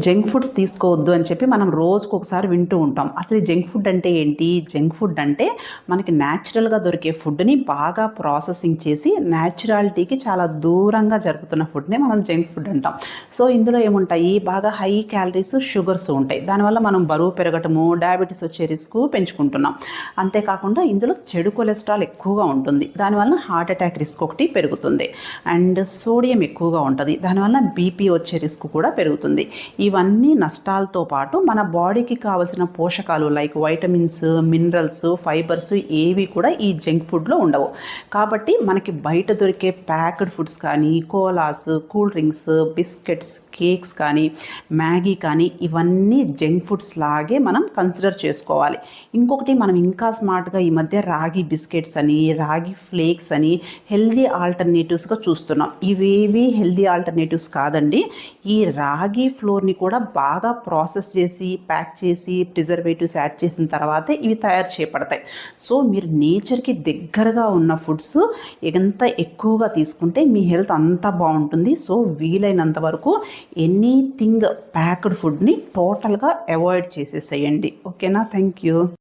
Junk foods తీసుకోవద్దు అని చెప్పి మనం రోజుకు ఒకసారి వింటూ ఉంటాం. అసలు జంక్ ఫుడ్ అంటే ఏంటి? జంక్ ఫుడ్ అంటే మనకి న్యాచురల్గా దొరికే ఫుడ్ని బాగా ప్రాసెసింగ్ చేసి న్యాచురాలిటీకి చాలా దూరంగా జరుగుతున్న ఫుడ్నే మనం జంక్ ఫుడ్ అంటాం. సో ఇందులో ఏముంటాయి, బాగా హై క్యాలరీస్, షుగర్స్ ఉంటాయి. దానివల్ల మనం బరువు పెరగటము, డయాబెటీస్ వచ్చే రిస్క్ పెంచుకుంటున్నాం. అంతేకాకుండా ఇందులో చెడు కొలెస్ట్రాల్ ఎక్కువగా ఉంటుంది. దానివల్ల హార్ట్ అటాక్ రిస్క్ ఒకటి పెరుగుతుంది. అండ్ సోడియం ఎక్కువగా ఉంటుంది. దానివల్ల బీపీ వచ్చే రిస్క్ కూడా పెరుగుతుంది. ఇవన్నీ నష్టాలతో పాటు మన బాడీకి కావాల్సిన పోషకాలు లైక్ వైటమిన్స్, మినరల్స్, ఫైబర్స్ ఏవి కూడా ఈ జంక్ ఫుడ్లో ఉండవు. కాబట్టి మనకి బయట దొరికే ప్యాక్డ్ ఫుడ్స్ కానీ, koalas, cool drinks, biscuits, cakes కానీ, మ్యాగీ కానీ ఇవన్నీ జంక్ ఫుడ్స్ లాగే మనం కన్సిడర్ చేసుకోవాలి. ఇంకొకటి, మనం ఇంకా స్మార్ట్గా ఈ మధ్య రాగి బిస్కెట్స్ అని, రాగి ఫ్లేక్స్ అని హెల్దీ ఆల్టర్నేటివ్స్గా చూస్తున్నాం. ఇవేవి హెల్దీ ఆల్టర్నేటివ్స్ కాదండి. ఈ రాగి ఫ్లోర్ని కూడా బాగా ప్రాసెస్ చేసి, ప్యాక్ చేసి, ప్రిజర్వేటివ్స్ యాడ్ చేసిన తర్వాతే ఇవి తయారు చేయబడతాయి. సో మీరు నేచర్కి దగ్గరగా ఉన్న ఫుడ్స్ ఎంత ఎక్కువగా తీసుకుంటే మీ హెల్త్ అంత బాగుంటుంది. సో వీలైనంత వరకు ఎనీథింగ్ ప్యాక్డ్ ఫుడ్ని టోటల్గా అవాయిడ్ చేసేసేయండి. ఓకేనా? Thank you.